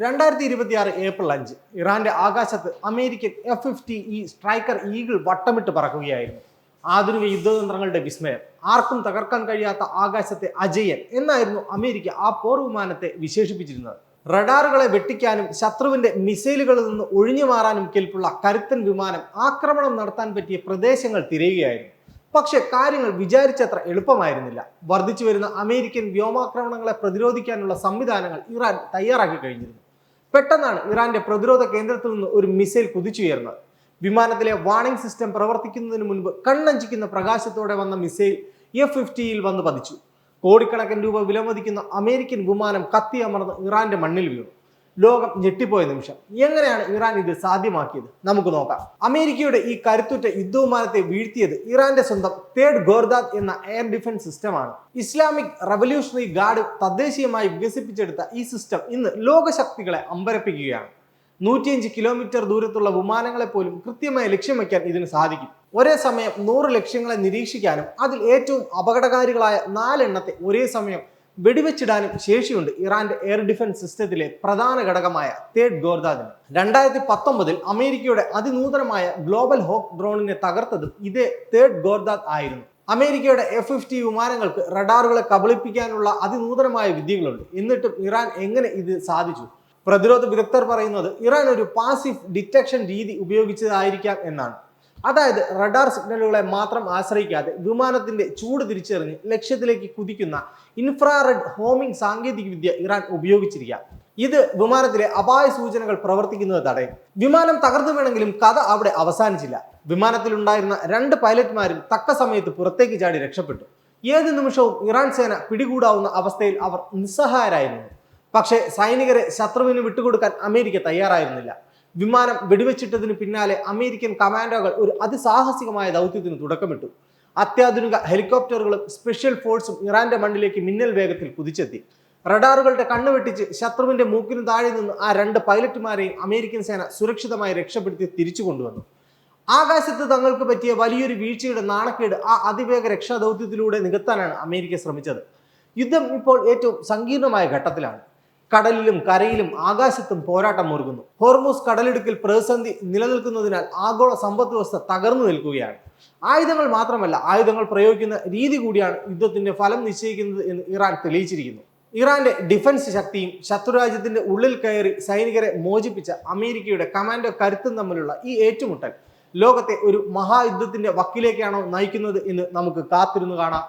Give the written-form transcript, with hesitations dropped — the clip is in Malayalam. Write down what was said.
2026 ഏപ്രിൽ 5 ഇറാന്റെ ആകാശത്ത് അമേരിക്കൻ F-50E സ്ട്രൈക്കർ ഈഗിൾ വട്ടമിട്ട് പറക്കുകയായിരുന്നു. ആധുനിക യുദ്ധതന്ത്രങ്ങളുടെ വിസ്മയം, ആർക്കും തകർക്കാൻ കഴിയാത്ത ആകാശത്തെ അജയൻ എന്നായിരുന്നു അമേരിക്ക ആ പോർ വിമാനത്തെ വിശേഷിപ്പിച്ചിരുന്നത്. റഡാറുകളെ വെട്ടിക്കാനും ശത്രുവിന്റെ മിസൈലുകളിൽ നിന്ന് ഒഴിഞ്ഞു മാറാനും കെൽപ്പുള്ള കരുത്തൻ വിമാനം ആക്രമണം നടത്താൻ പറ്റിയ പ്രദേശങ്ങൾ തിരയുകയായിരുന്നു. പക്ഷെ കാര്യങ്ങൾ വിചാരിച്ചത്ര എളുപ്പമായിരുന്നില്ല. വർദ്ധിച്ചു വരുന്ന അമേരിക്കൻ വ്യോമാക്രമണങ്ങളെ പ്രതിരോധിക്കാനുള്ള സംവിധാനങ്ങൾ ഇറാൻ തയ്യാറാക്കി കഴിഞ്ഞിരുന്നു. പെട്ടെന്നാണ് ഇറാന്റെ പ്രതിരോധ കേന്ദ്രത്തിൽ നിന്ന് ഒരു മിസൈൽ കുതിച്ചുയർന്നത്. വിമാനത്തിലെ വാർണിംഗ് സിസ്റ്റം പ്രവർത്തിക്കുന്നതിന് മുൻപ് കണ്ണഞ്ചിക്കുന്ന പ്രകാശത്തോടെ വന്ന മിസൈൽ F-50യിൽ വന്ന് പതിച്ചു. കോടിക്കണക്കിന് രൂപ വിലമതിക്കുന്ന അമേരിക്കൻ വിമാനം കത്തിയമർന്ന് ഇറാന്റെ മണ്ണിൽ വീണു. ലോകം ഞെട്ടിപ്പോയ നിമിഷം. എങ്ങനെയാണ് ഇറാൻ ഇത് സാധ്യമാക്കിയത്? നമുക്ക് നോക്കാം. അമേരിക്കയുടെ ഈ കരുത്തുറ്റ യുദ്ധവിമാനത്തെ വീഴ്ത്തിയത് ഇറാന്റെ സ്വന്തം തേർഡ് ഗോർദാദ് എന്ന എയർ ഡിഫൻസ് സിസ്റ്റമാണ്. ഇസ്ലാമിക് റവല്യൂഷണറി ഗാർഡ് തദ്ദേശീയമായി വികസിപ്പിച്ചെടുത്ത ഈ സിസ്റ്റം ഇന്ന് ലോകശക്തികളെ അമ്പരപ്പിക്കുകയാണ്. 105 കിലോമീറ്റർ ദൂരത്തുള്ള വിമാനങ്ങളെ പോലും കൃത്യമായി ലക്ഷ്യം വയ്ക്കാൻ ഇതിന് സാധിക്കും. ഒരേ സമയം 100 ലക്ഷ്യങ്ങളെ നിരീക്ഷിക്കാനും അതിൽ ഏറ്റവും അപകടകാരികളായ 4 എണ്ണത്തെ ഒരേ സമയം വെടിവെച്ചിടാനും ശേഷിയുണ്ട് ഇറാന്റെ എയർ ഡിഫൻസ് സിസ്റ്റത്തിലെ പ്രധാന ഘടകമായ തേർഡ് ഗോർദാദിന്. 2019 അമേരിക്കയുടെ അതിനൂതനമായ ഗ്ലോബൽ ഹോക്ക് ഡ്രോണിനെ തകർത്തതും ഇതേ തേർഡ് ഗോർദാദ് ആയിരുന്നു. അമേരിക്കയുടെ F-50 വിമാനങ്ങൾക്ക് റഡാറുകളെ കബളിപ്പിക്കാനുള്ള അതിനൂതനമായ വിദ്യകളുണ്ട്. എന്നിട്ടും ഇറാൻ എങ്ങനെ ഇത് സാധിച്ചു? പ്രതിരോധ വിദഗ്ധർ പറയുന്നത് ഇറാൻ ഒരു പാസീവ് ഡിറ്റക്ഷൻ രീതി ഉപയോഗിച്ചതായിരിക്കാം എന്നാണ്. അതായത് റഡാർ സിഗ്നലുകളെ മാത്രം ആശ്രയിക്കാതെ വിമാനത്തിന്റെ ചൂട് തിരിച്ചറിഞ്ഞ് ലക്ഷ്യത്തിലേക്ക് കുതിക്കുന്ന ഇൻഫ്രാറെഡ് ഹോമിംഗ് സാങ്കേതിക വിദ്യ ഇറാൻ ഉപയോഗിച്ചിരിക്കാം. ഇത് വിമാനത്തിലെ അപായ സൂചനകൾ പ്രവർത്തിക്കുന്നത് തടയും. വിമാനം തകർന്നു വീണെങ്കിലും കഥ അവിടെ അവസാനിച്ചില്ല. വിമാനത്തിലുണ്ടായിരുന്ന 2 പൈലറ്റ്മാരും തക്ക സമയത്ത് പുറത്തേക്ക് ചാടി രക്ഷപ്പെട്ടു. ഏത് നിമിഷവും ഇറാൻ സേന പിടികൂടാവുന്ന അവസ്ഥയിൽ അവർ നിസ്സഹായരായിരുന്നു. പക്ഷേ സൈനികരെ ശത്രുവിന് വിട്ടുകൊടുക്കാൻ അമേരിക്ക തയ്യാറായിരുന്നില്ല. വിമാനം വെടിവെച്ചിട്ടതിന് പിന്നാലെ അമേരിക്കൻ കമാൻഡോകൾ ഒരു അതിസാഹസികമായ ദൗത്യത്തിന് തുടക്കമിട്ടു. അത്യാധുനിക ഹെലികോപ്റ്ററുകളും സ്പെഷ്യൽ ഫോഴ്സും ഇറാന്റെ മണ്ണിലേക്ക് മിന്നൽ വേഗത്തിൽ കുതിച്ചെത്തി. റഡാറുകളുടെ കണ്ണുവെട്ടിച്ച് ശത്രുവിന്റെ മൂക്കിന് താഴെ നിന്ന് ആ 2 പൈലറ്റുമാരെയും അമേരിക്കൻ സേന സുരക്ഷിതമായി രക്ഷപ്പെടുത്തി തിരിച്ചു കൊണ്ടുവന്നു. ആകാശത്ത് തങ്ങൾക്ക് പറ്റിയ വലിയൊരു വീഴ്ചയുടെ നാണക്കേട് ആ അതിവേഗ രക്ഷാദൗത്യത്തിലൂടെ നികത്താനാണ് അമേരിക്ക ശ്രമിച്ചത്. യുദ്ധം ഇപ്പോൾ ഏറ്റവും സങ്കീർണമായ ഘട്ടത്തിലാണ്. കടലിലും കരയിലും ആകാശത്തും പോരാട്ടം മുറുകുന്നു. ഹോർമൂസ് കടലിടുക്കിൽ പ്രതിസന്ധി നിലനിൽക്കുന്നതിനാൽ ആഗോള സമ്പദ് വ്യവസ്ഥ തകർന്നു നിൽക്കുകയാണ്. ആയുധങ്ങൾ മാത്രമല്ല, ആയുധങ്ങൾ പ്രയോഗിക്കുന്ന രീതി കൂടിയാണ് യുദ്ധത്തിന്റെ ഫലം നിശ്ചയിക്കുന്നത് എന്ന് ഇറാൻ തെളിയിച്ചിരിക്കുന്നു. ഇറാന്റെ ഡിഫൻസ് ശക്തിയും ശത്രുരാജ്യത്തിന്റെ ഉള്ളിൽ കയറി സൈനികരെ മോചിപ്പിച്ച അമേരിക്കയുടെ കമാൻഡോ കരുത്തും തമ്മിലുള്ള ഈ ഏറ്റുമുട്ടൽ ലോകത്തെ ഒരു മഹായുദ്ധത്തിന്റെ വക്കിലേക്കാണോ നയിക്കുന്നത് എന്ന് നമുക്ക് കാത്തിരുന്നു കാണാം.